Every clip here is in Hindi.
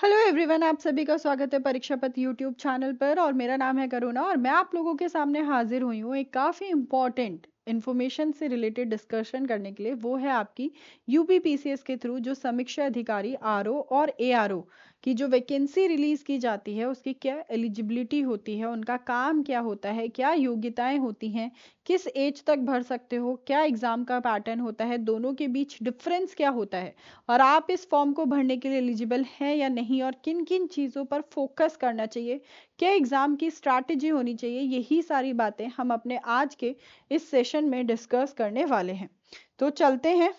हेलो एवरीवन, आप सभी का स्वागत है परीक्षा पथ यूट्यूब चैनल पर। और मेरा नाम है करुणा और मैं आप लोगों के सामने हाजिर हुई हूँ एक काफ़ी इम्पॉर्टेंट इन्फॉर्मेशन से रिलेटेड डिस्कशन करने के लिए। वो है आपकी यूपीपीसीएस के थ्रू जो समीक्षा अधिकारी आरओ और एआरओ की जो वैकेंसी रिलीज की जाती है उसकी क्या एलिजिबिलिटी होती है, उनका काम क्या होता है, क्या योग्यताएं होती हैं, किस एज तक भर सकते हो, क्या एग्जाम का पैटर्न होता है, दोनों के बीच डिफरेंस क्या होता है, और आप इस फॉर्म को भरने के लिए एलिजिबल हैं या नहीं, और किन किन चीज़ों पर फोकस करना चाहिए, क्या एग्ज़ाम की स्ट्रैटेजी होनी चाहिए, यही सारी बातें हम अपने आज के इस सेशन में डिस्कस करने वाले हैं। तो चलते हैं।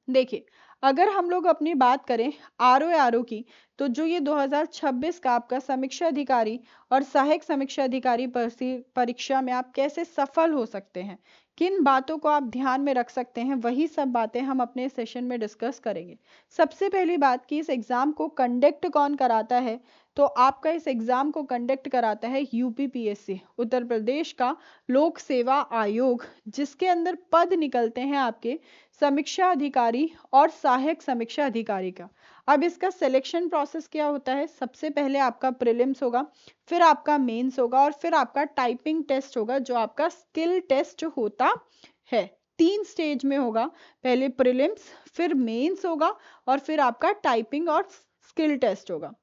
देखिए, अगर हम लोग अपनी बात करें आरओ की, तो जो ये 2026 का आपका समीक्षा अधिकारी और सहायक समीक्षा अधिकारी परीक्षा में आप कैसे सफल हो सकते हैं, किन बातों को आप ध्यान में रख सकते हैं, वही सब बातें हम अपने सेशन में डिस्कस करेंगे। सबसे पहली बात कि इस एग्जाम को कंडक्ट कौन कराता है, तो आपका इस एग्जाम को कंडक्ट कराता है यूपीपीएससी, उत्तर प्रदेश का लोक सेवा आयोग, जिसके अंदर पद निकलते हैं आपके समीक्षा अधिकारी और सहायक समीक्षा अधिकारी का। अब इसका सिलेक्शन प्रोसेस क्या होता है, सबसे पहले आपका प्रीलिम्स होगा, फिर आपका मेंस होगा और फिर आपका टाइपिंग टेस्ट होगा जो आपका स्किल टेस्ट होता है। 3 स्टेज में होगा, पहले प्रीलिम्स, फिर मेंस होगा और फिर आपका टाइपिंग और स्किल टेस्ट होगा।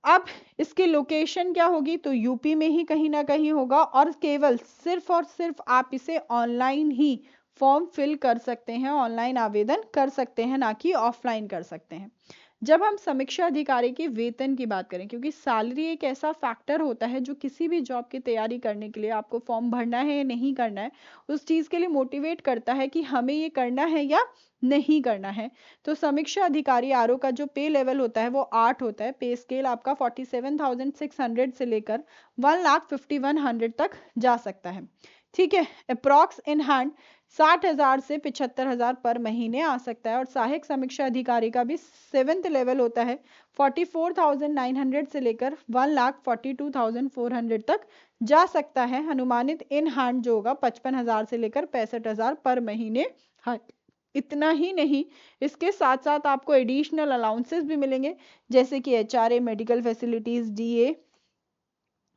अब इसकी लोकेशन क्या होगी, तो यूपी में ही कहीं ना कहीं होगा और केवल सिर्फ और सिर्फ आप इसे ऑनलाइन ही फॉर्म फिल कर सकते हैं, ऑनलाइन आवेदन कर सकते हैं, ना कि ऑफलाइन कर सकते हैं। जब हम समीक्षा अधिकारी के वेतन की बात करें, क्योंकि सैलरी एक ऐसा फैक्टर होता है जो किसी भी जॉब की तैयारी करने के लिए आपको फॉर्म भरना है या नहीं करना है उस चीज़ के लिए मोटिवेट करता है कि हमें ये करना है या नहीं करना है। तो समीक्षा अधिकारी आरओ का जो पे लेवल होता है वो 8 होता है। पे स्केल आपका 47,600 से लेकर 1,51,100 तक जा सकता है। ठीक है, अप्रॉक्स इन हैंड 60,000 से 75,000 पर महीने आ सकता है। और सहायक समीक्षा अधिकारी का भी 7th लेवल होता है, 44,900 से लेकर 1,42,400 तक जा सकता है। अनुमानित इन हैंड जो होगा 55,000 से लेकर 65,000 पर महीने। हाँ, इतना ही नहीं, इसके साथ साथ आपको एडिशनल अलाउंसेस भी मिलेंगे, जैसे कि एचआरए, मेडिकल फैसिलिटीज, डीए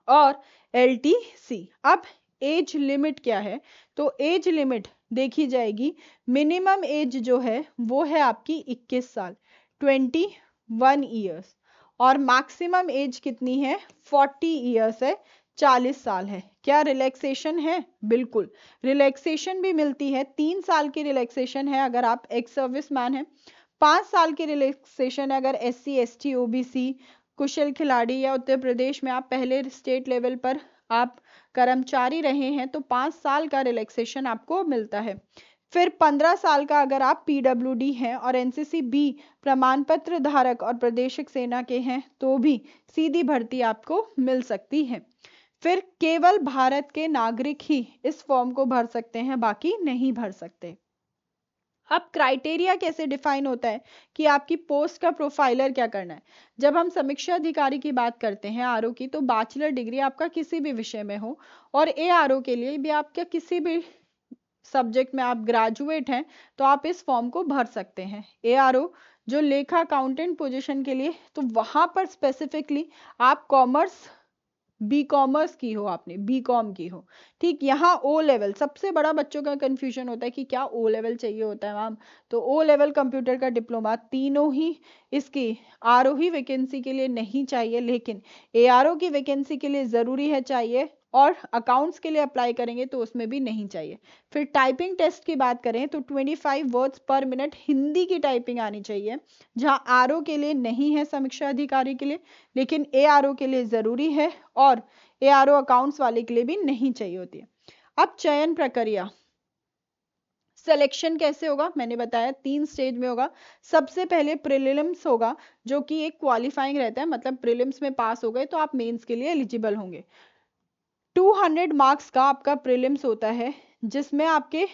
और एलटीसी। अब एज लिमिट क्या है, तो एज लिमिट देखी जाएगी, मिनिमम एज जो है वो है आपकी 21 साल, 21 ईयर्स, और मैक्सिमम एज कितनी है, 40 ईयर्स है, 40 साल है। क्या रिलैक्सेशन है, बिल्कुल रिलैक्सेशन भी मिलती है। 3 साल की रिलैक्सेशन है अगर आप एक्स सर्विस मैन है, 5 साल की रिलैक्सेशन है अगर SC ST OBC कुशल खिलाड़ी, या उत्तर प्रदेश में आप पहले स्टेट लेवल पर आप कर्मचारी रहे हैं तो 5 साल का रिलैक्सेशन आपको मिलता है। फिर 15 साल का अगर आप PWD हैं और NCC B प्रमाण पत्र धारक और प्रदेशक सेना के हैं तो भी सीधी भर्ती आपको मिल सकती है। फिर केवल भारत के नागरिक ही इस फॉर्म को भर सकते हैं, बाकी नहीं भर सकते। अब क्राइटेरिया कैसे डिफाइन होता है कि आपकी पोस्ट का प्रोफाइलर क्या करना है। जब हम समीक्षा अधिकारी की बात करते हैं आरओ की, तो बैचलर डिग्री आपका किसी भी विषय में हो, और एआरओ के लिए भी आपका किसी भी सब्जेक्ट में आप ग्रेजुएट हैं तो आप इस फॉर्म को भर सकते हैं। एआरओ जो लेखा अकाउंटेंट पोजीशन के लिए, तो वहां पर स्पेसिफिकली आप कॉमर्स बी कॉमर्स की हो, आपने बी कॉम की हो, ठीक। यहाँ ओ लेवल सबसे बड़ा बच्चों का कंफ्यूजन होता है कि क्या ओ लेवल चाहिए होता है मैम, तो ओ लेवल कंप्यूटर का डिप्लोमा, तीनों ही इसकी आरओ वैकेंसी के लिए नहीं चाहिए, लेकिन एआरओ की वैकेंसी के लिए जरूरी है, चाहिए, और अकाउंट्स के लिए अप्लाई करेंगे तो उसमें भी नहीं चाहिए। फिर टाइपिंग टेस्ट की बात करें तो 25 वर्ड्स पर मिनट हिंदी की टाइपिंग आनी चाहिए, जहां आरओ के लिए नहीं है, समीक्षा अधिकारी के लिए, लेकिन एआरओ के लिए जरूरी है, और एआरओ अकाउंट्स वाले के लिए भी नहीं चाहिए होती है। अब चयन प्रक्रिया, सिलेक्शन कैसे होगा, मैंने बताया 3 स्टेज में होगा। सबसे पहले प्रीलिम्स होगा जो कि एक क्वालिफाइंग रहता है, मतलब प्रीलिम्स में पास हो गए तो आप मेंस के लिए एलिजिबल होंगे। 200 मार्क्स का आपका प्रीलिम्स होता है, जिसमें आपके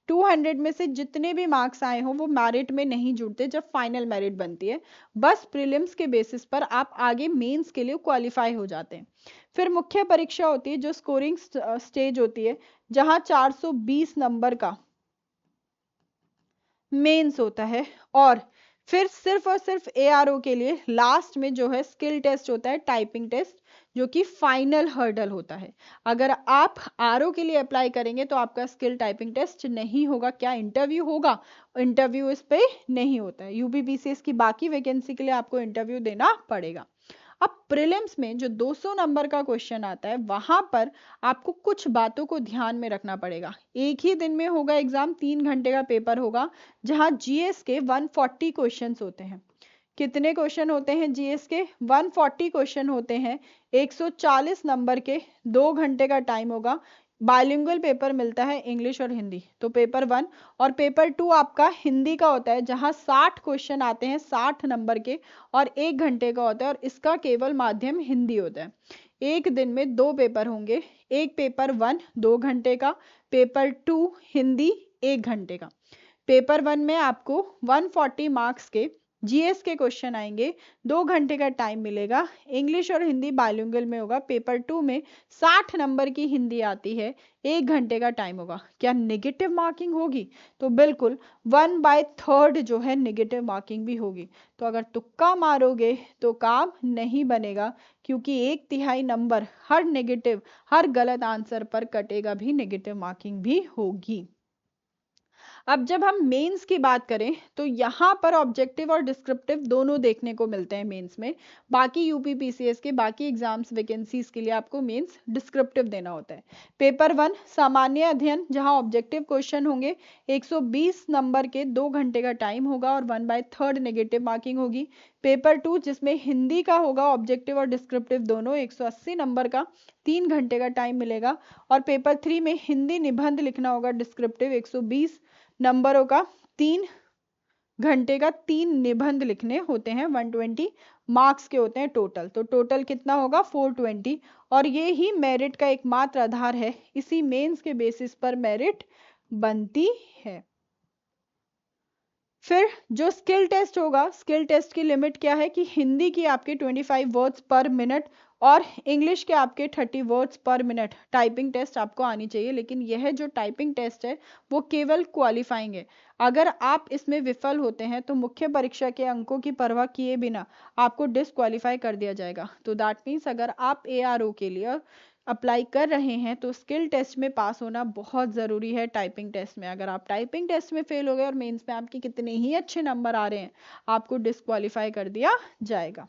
200 में से जितने भी मार्क्स आए हों वो मेरिट में नहीं जुड़ते जब फाइनल मेरिट बनती है, बस प्रीलिम्स के बेसिस पर आप आगे मेंस के लिए क्वालिफाई हो जाते हैं। फिर मुख्य परीक्षा होती है जो स्कोरिंग स्टेज होती है, जहां 420 नंबर का मेंस होता है, और फिर सिर्फ और सिर्फ ARO के लिए लास्ट में जो है स्किल टेस्ट होता है, टाइपिंग टेस्ट, जो कि फाइनल हर्डल होता है। अगर आप RO के लिए अप्लाई करेंगे तो आपका स्किल टाइपिंग टेस्ट नहीं होगा। क्या इंटरव्यू होगा? इंटरव्यू इस पे नहीं होता है। UPPCS की बाकी वैकेंसी के लिए आपको इंटरव्यू देना पड़ेगा। अब प्रीलिम्स में जो 200 नंबर का क्वेश्चन आता है, वहां पर आपको कुछ बातों को ध्यान में रखना पड़ेगा। एक ही दिन में होगा एग्जाम, 3 घंटे का पेपर होगा, जहां GS के 140 क्वेश्चंस होते हैं। कितने क्वेश्चन होते हैं GS के? 140 क्वेश्चन होते हैं, 140 नंबर के, 2 घंटे का टाइम होगा। बाइलिंगुअल पेपर मिलता है इंग्लिश और हिंदी। तो पेपर 1 और पेपर 2 आपका हिंदी का होता है, जहां 60 क्वेश्चन आते हैं 60 नंबर के, और 1 घंटे का होता है, और इसका केवल माध्यम हिंदी होता है। एक दिन में 2 पेपर होंगे, एक पेपर 1 2 घंटे का, पेपर 2 हिंदी 1 घंटे का। पेपर 1 में आपको 140 मार्क्स के GS के क्वेश्चन आएंगे, 2 घंटे का टाइम मिलेगा। इंग्लिश और हिंदी बाइलिंगुअल में होगा। पेपर 2 में 60 नंबर की हिंदी आती है, 1 घंटे का टाइम होगा। क्या नेगेटिव मार्किंग होगी? तो बिल्कुल 1/3 जो है नेगेटिव मार्किंग भी होगी। तो अगर तुक्का मारोगे तो काम नहीं बनेगा, क्योंकि 1/3 नंबर हर नेगेटिव, हर गलत आंसर पर कटेगा भी, नेगेटिव मार्किंग भी होगी। अब जब हम मेंस की बात करें तो यहाँ पर ऑब्जेक्टिव और डिस्क्रिप्टिव दोनों देखने को मिलते हैं मेंस में। बाकी UPPCS के बाकी एग्जाम्स वैकेंसीज के लिए आपको मेंस डिस्क्रिप्टिव देना होता है। पेपर 1 सामान्य अध्ययन, जहाँ ऑब्जेक्टिव क्वेश्चन होंगे, 120 नंबर के, 2 घंटे का टाइम होगा, और 1/3 नेगेटिव मार्किंग होगी। पेपर 2 जिसमें हिंदी का होगा, ऑब्जेक्टिव और डिस्क्रिप्टिव दोनों, 180 नंबर का, 3 घंटे का टाइम मिलेगा। और पेपर 3 में हिंदी निबंध लिखना होगा, डिस्क्रिप्टिव 120 नंबरों का, 3 घंटे का 3 निबंध लिखने होते हैं, 120 मार्क्स के होते हैं टोटल। तो टोटल कितना होगा? 420। और ये ही मेरिट का एकमात्र आधार है, इसी मेंस के बेसिस पर मेरिट बनती है। फिर जो स्किल टेस्ट होगा, स्किल टेस्ट की लिमिट क्या है कि हिंदी की आपके 25 वर्ड्स पर मिनट और इंग्लिश के आपके 30 वर्ड्स पर मिनट टाइपिंग टेस्ट आपको आनी चाहिए। लेकिन यह जो टाइपिंग टेस्ट है वो केवल क्वालिफाइंग है। अगर आप इसमें विफल होते हैं तो मुख्य परीक्षा के अंकों की परवाह किए बिना आपको डिस्क्वालीफाई कर दिया जाएगा। तो दैट मीन्स अगर आप ARO के लिए अप्लाई कर रहे हैं तो स्किल टेस्ट में पास होना बहुत ज़रूरी है। टाइपिंग टेस्ट में अगर आप टाइपिंग टेस्ट में फेल हो गए और मेंस में आपके कितने ही अच्छे नंबर आ रहे हैं, आपको डिस्क्वालीफाई कर दिया जाएगा।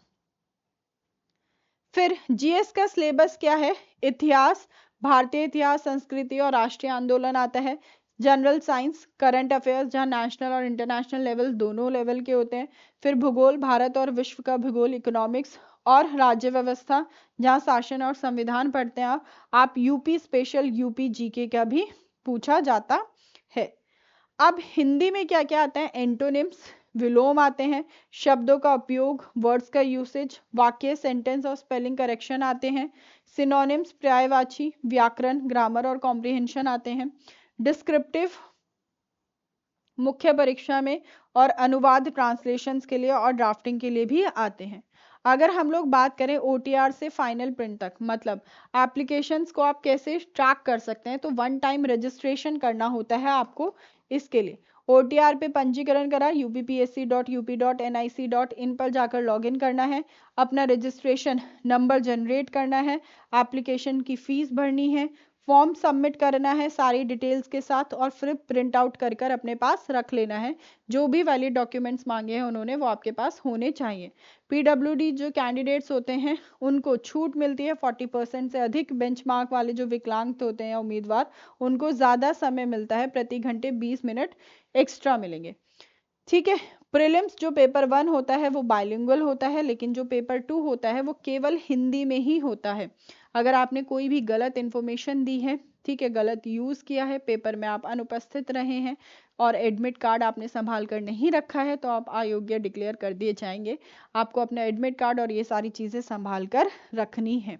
फिर GS का सिलेबस क्या है? इतिहास, भारतीय इतिहास, संस्कृति और राष्ट्रीय आंदोलन आता है। जनरल साइंस, करंट अफेयर्स, जहाँ नेशनल और इंटरनेशनल लेवल दोनों लेवल के होते हैं। फिर भूगोल, भारत और विश्व का भूगोल, इकोनॉमिक्स और राज्य व्यवस्था, जहाँ शासन और संविधान पढ़ते हैं आप। UP स्पेशल, UP GK का भी पूछा जाता है। अब हिंदी में क्या क्या आता है? एंटोनिम्स, विलोम आते हैं, शब्दों का उपयोग, वर्ड्स का यूसेज, वाक्य, सेंटेंस और स्पेलिंग करेक्शन आते हैं। सिनोनिम्स, पर्यायवाची, व्याकरण, ग्रामर और कॉम्प्रिहेंशन आते हैं। डिस्क्रिप्टिव मुख्य परीक्षा में, और अनुवाद ट्रांसलेशंस के लिए और ड्राफ्टिंग के लिए भी आते हैं। अगर हम लोग बात करें OTR से फाइनल प्रिंट तक, मतलब एप्लीकेशंस को आप कैसे ट्रैक कर सकते हैं, तो 1 टाइम रजिस्ट्रेशन करना होता है आपको। इसके लिए OTR पे पंजीकरण करा, uppsc.up.nic.in पर जाकर लॉगिन करना है, अपना रजिस्ट्रेशन नंबर जनरेट करना है, एप्लीकेशन की फीस भरनी है, फॉर्म सबमिट करना है सारी डिटेल्स के साथ, और फिर प्रिंट आउट कर कर अपने पास रख लेना है। जो भी वैलिड डॉक्यूमेंट्स मांगे हैं उन्होंने, वो आपके पास होने चाहिए। PWD जो कैंडिडेट्स होते हैं उनको छूट मिलती है 40% से अधिक। बेंचमार्क वाले जो विकलांग होते हैं उम्मीदवार, उनको ज़्यादा समय मिलता है, प्रति घंटे 20 मिनट एक्स्ट्रा मिलेंगे। ठीक है। प्रीलिम्स जो पेपर 1 होता है वो बाइलिंगुअल होता है, लेकिन जो पेपर 2 होता है वो केवल हिंदी में ही होता है। अगर आपने कोई भी गलत इंफॉर्मेशन दी है, ठीक है, गलत यूज किया है, पेपर में आप अनुपस्थित रहे हैं और एडमिट कार्ड आपने संभाल कर नहीं रखा है, तो आप अयोग्य डिक्लेयर कर दिए जाएंगे। आपको अपना एडमिट कार्ड और ये सारी चीजें संभाल कर रखनी है।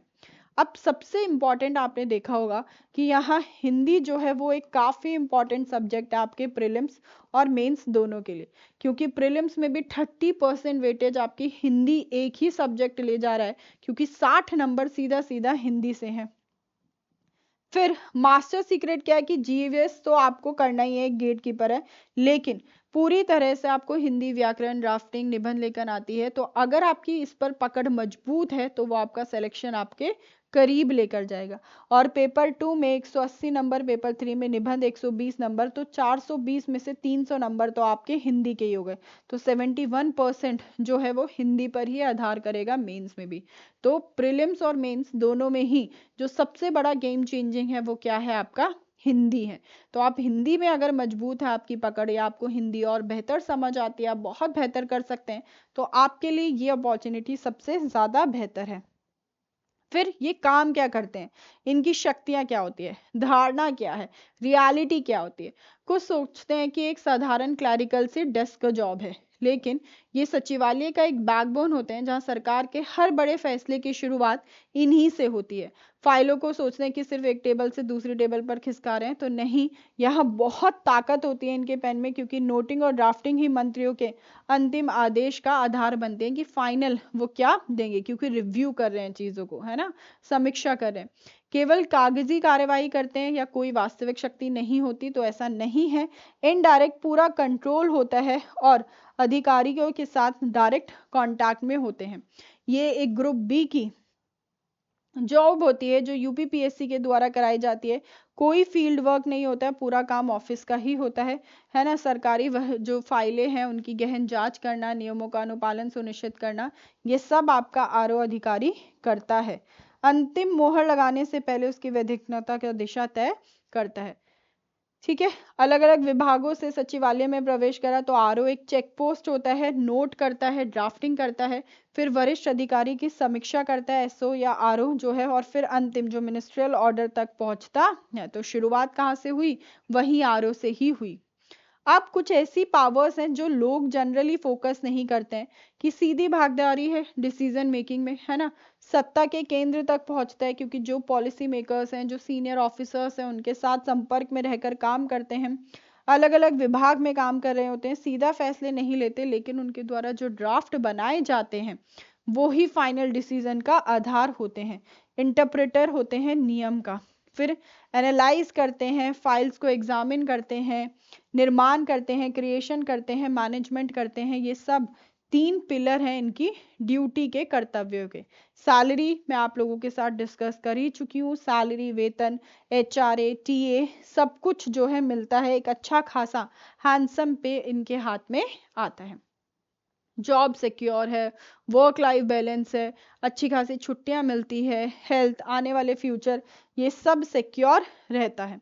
अब सबसे इम्पॉर्टेंट आपने देखा होगा कि यहाँ हिंदी जो है वो एक काफ़ी इम्पॉर्टेंट सब्जेक्ट है आपके प्रीलिम्स और मेंस दोनों के लिए, क्योंकि प्रीलिम्स में भी 30% वेटेज आपकी हिंदी एक ही सब्जेक्ट ले जा रहा है, क्योंकि 60 नंबर सीधा सीधा हिंदी से हैं। फिर मास्टर सीक्रेट क्या है कि जीएस तो आपको करना ही है, एक गेट कीपर है, लेकिन पूरी तरह से आपको हिंदी व्याकरण, ड्राफ्टिंग, निबंध लेखन आती है। तो अगर आपकी इस पर पकड़ मजबूत है तो वो आपका सिलेक्शन आपके करीब लेकर जाएगा। और पेपर 2 में 180 नंबर, पेपर 3 में निबंध 120 नंबर, तो 420 में से 300 नंबर तो आपके हिंदी के ही हो गए। तो 71% जो है वो हिंदी पर ही आधार करेगा मेंस में भी। तो प्रीलिम्स और मेंस दोनों में ही जो सबसे बड़ा गेम चेंजिंग है वो क्या है, आपका हिंदी है। तो आप हिंदी में अगर मजबूत है आपकी पकड़, या आपको हिंदी और बेहतर समझ आती है, आप बहुत बेहतर कर सकते हैं, तो आपके लिए ये अपॉर्चुनिटी सबसे ज्यादा बेहतर है। फिर ये काम क्या करते हैं, इनकी शक्तियां क्या होती है, धारणा क्या है, रियलिटी क्या होती है। कुछ सोचते हैं कि एक साधारण क्लैरिकल से डेस्क जॉब है, लेकिन ये सचिवालय का एक बैकबोन होते हैं जहां सरकार के हर बड़े फैसले की शुरुआत इन्हीं से होती है। फाइलों को सोचते हैं कि सिर्फ एक टेबल से दूसरी टेबल पर खिसका रहे हैं, तो नहीं, यहाँ बहुत ताकत होती है इनके पेन में, क्योंकि नोटिंग और ड्राफ्टिंग ही मंत्रियों के अंतिम आदेश का आधार बनते हैं कि फाइनल वो क्या देंगे, क्योंकि रिव्यू कर रहे हैं चीजों को, है ना, समीक्षा कर रहे हैं। केवल कागजी कार्यवाही करते हैं या कोई वास्तविक शक्ति नहीं होती, तो ऐसा नहीं है। इनडायरेक्ट पूरा कंट्रोल होता है और अधिकारियों के साथ डायरेक्ट कांटेक्ट में होते हैं। ये एक ग्रुप बी की जॉब होती है जो यूपीपीएससी के द्वारा कराई जाती है। कोई फील्ड वर्क नहीं होता है, पूरा काम ऑफिस का ही होता है ना। सरकारी वह जो फाइलें हैं उनकी गहन जांच करना, नियमों का अनुपालन सुनिश्चित करना, ये सब आपका आरओ अधिकारी करता है। अंतिम मोहर लगाने से पहले उसकी वैधिकता का दिशा तय करता है। ठीक है, अलग अलग विभागों से सचिवालय में प्रवेश करा तो आरओ एक चेक पोस्ट होता है, नोट करता है, ड्राफ्टिंग करता है, फिर वरिष्ठ अधिकारी की समीक्षा करता है एसओ या आरओ जो है, और फिर अंतिम जो मिनिस्ट्रियल ऑर्डर तक पहुंचता है। तो शुरुआत कहाँ से हुई, वही आरओ से ही हुई। अब कुछ ऐसी पावर्स हैं जो लोग जनरली फोकस नहीं करते हैं, कि सीधी भागीदारी है डिसीजन मेकिंग में, है ना, सत्ता के केंद्र तक पहुंचता है, क्योंकि जो पॉलिसी मेकर्स हैं, जो सीनियर ऑफिसर्स हैं, उनके साथ संपर्क में रहकर काम करते हैं, अलग अलग विभाग में काम कर रहे होते हैं, सीधा फैसले नहीं लेते, लेकिन उनके द्वारा जो ड्राफ्ट बनाए जाते हैं वो ही फाइनल डिसीजन का आधार होते हैं, इंटरप्रेटर होते हैं नियम का। फिर एनालाइज करते हैं, फाइल्स को एग्जामिन करते हैं, निर्माण करते हैं, क्रिएशन करते हैं, मैनेजमेंट करते हैं। ये सब 3 पिलर हैं इनकी ड्यूटी के, कर्तव्यों के। सैलरी मैं आप लोगों के साथ डिस्कस कर ही चुकी हूँ, सैलरी, वेतन, एचआरए, टीए, सब कुछ जो है मिलता है, एक अच्छा खासा हैंडसम पे इनके हाथ में आता है। जॉब सिक्योर है, वर्क लाइफ बैलेंस है, अच्छी खासी छुट्टियां मिलती है, हेल्थ, आने वाले फ्यूचर, ये सब सिक्योर रहता है।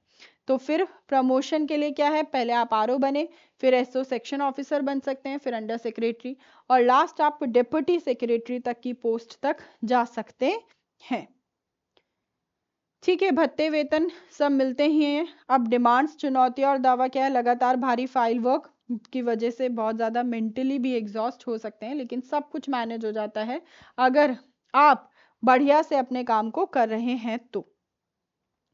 तो फिर प्रमोशन के लिए क्या है, पहले आप आरओ बने, फिर एसओ सेक्शन ऑफिसर बन सकते हैं, फिर अंडर सेक्रेटरी, और लास्ट आप डिप्टी सेक्रेटरी तक की पोस्ट तक जा सकते हैं। ठीक है, भत्ते, वेतन सब मिलते ही हैं। अब डिमांड्स, चुनौतियां और दावा क्या है, लगातार भारी फाइल वर्क की वजह से बहुत ज़्यादा मेंटली भी एग्जॉस्ट हो सकते हैं, लेकिन सब कुछ मैनेज हो जाता है अगर आप बढ़िया से अपने काम को कर रहे हैं तो।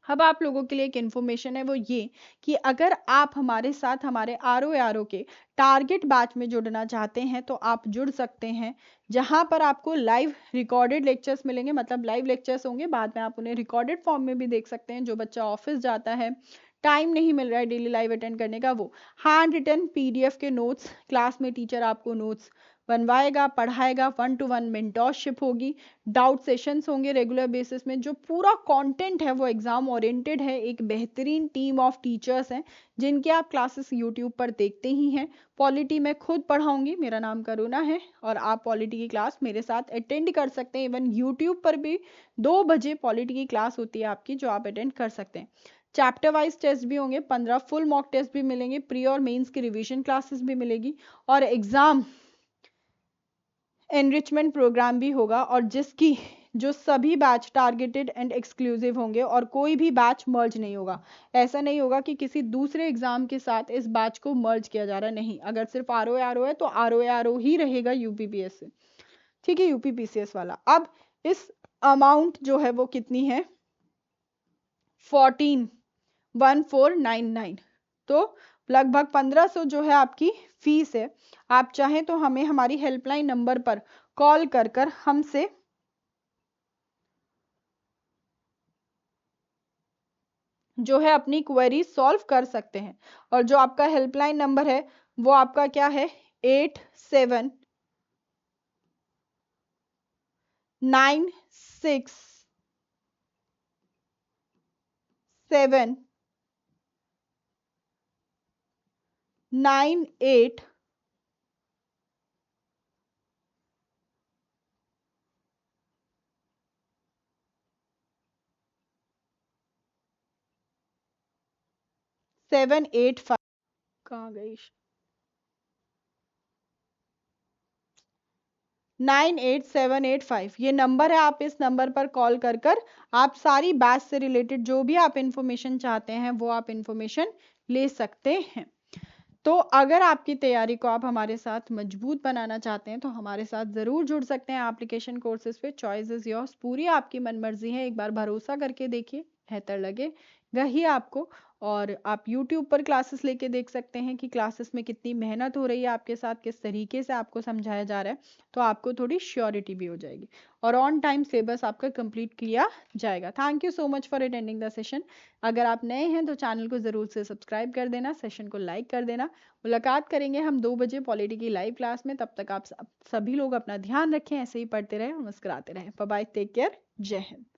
अब आप लोगों के लिए एक इन्फॉर्मेशन है वो ये, कि अगर आप हमारे साथ हमारे आरओ के टारगेट बैच में जुड़ना चाहते हैं तो आप जुड़ सकते हैं, जहां पर आपको लाइव रिकॉर्डेड लेक्चर्स मिलेंगे, मतलब लाइव लेक्चर्स होंगे, बाद में आप उन्हें रिकॉर्डेड फॉर्म में भी देख सकते हैं। जो बच्चा ऑफिस जाता है, टाइम नहीं मिल रहा है डेली लाइव अटेंड करने का, वो हैंड रिटन पीडीएफ के नोट्स, क्लास में टीचर आपको नोट्स बनवाएगा, पढ़ाएगा, 1-to-1 मेंटोरशिप होगी, डाउट सेशंस होंगे रेगुलर बेसिस में। जो पूरा कंटेंट है वो एग्जाम ओरिएंटेड है, एक बेहतरीन टीम ऑफ टीचर्स हैं जिनके आप क्लासेस यूट्यूब पर देखते ही हैं। पॉलिटी मैं खुद पढ़ाऊंगी, मेरा नाम करुणा है, और आप पॉलिटी की क्लास मेरे साथ अटेंड कर सकते हैं। इवन यूट्यूब पर भी 2 बजे पॉलिटी की क्लास होती है आपकी, जो आप अटेंड कर सकते हैं। चैप्टर वाइज टेस्ट भी होंगे, 15 फुल मॉक टेस्ट भी मिलेंगे, प्री और मेंस की रिवीजन क्लासेस भी मिलेगी, और एग्जाम एनरिचमेंट प्रोग्राम भी होगा, और जिसकी जो सभी बैच टारगेटेड एंड एक्सक्लूसिव होंगे, और कोई भी बैच मर्ज नहीं होगा। ऐसा नहीं होगा कि किसी दूसरे एग्जाम के साथ इस बैच को मर्ज किया जा रहा है, नहीं। अगर सिर्फ आरओ है तो आरओ ही रहेगा यूपीपीएस से, ठीक है, यूपीपीसीएस वाला। अब इस अमाउंट जो है वो कितनी है, 14,1499, तो लगभग 1500 जो है आपकी फीस है। आप चाहें तो हमें हमारी हेल्पलाइन नंबर पर कॉल कर कर हमसे जो है अपनी क्वेरी सॉल्व कर सकते हैं। और जो आपका हेल्पलाइन नंबर है वो आपका क्या है, 96789785। कहाँ गई, 98785 ये नंबर है। आप इस नंबर पर कॉल कर कर आप सारी बैच से रिलेटेड जो भी आप इंफॉर्मेशन चाहते हैं वो आप इंफॉर्मेशन ले सकते हैं। तो अगर आपकी तैयारी को आप हमारे साथ मजबूत बनाना चाहते हैं तो हमारे साथ ज़रूर जुड़ सकते हैं एप्लीकेशन कोर्सेज पे। चॉइस इज़ योर्स, पूरी आपकी मनमर्जी है। एक बार भरोसा करके देखिए, बेहतर लगेगा ही आपको। और आप YouTube पर क्लासेस लेके देख सकते हैं कि क्लासेस में कितनी मेहनत हो रही है आपके साथ, किस तरीके से आपको समझाया जा रहा है। तो आपको थोड़ी श्योरिटी भी हो जाएगी और ऑन टाइम सिलेबस आपका कंप्लीट किया जाएगा। Thank you so much for attending the session. अगर आप नए हैं तो चैनल को ज़रूर से सब्सक्राइब कर देना, सेशन को लाइक कर देना। मुलाकात करेंगे हम 2 बजे पॉलिटी की लाइव क्लास में। तब तक आप सभी लोग अपना ध्यान रखें, ऐसे ही पढ़ते रहें और मुस्कुराते रहें। बाय बाय, टेक केयर, जय हिंद।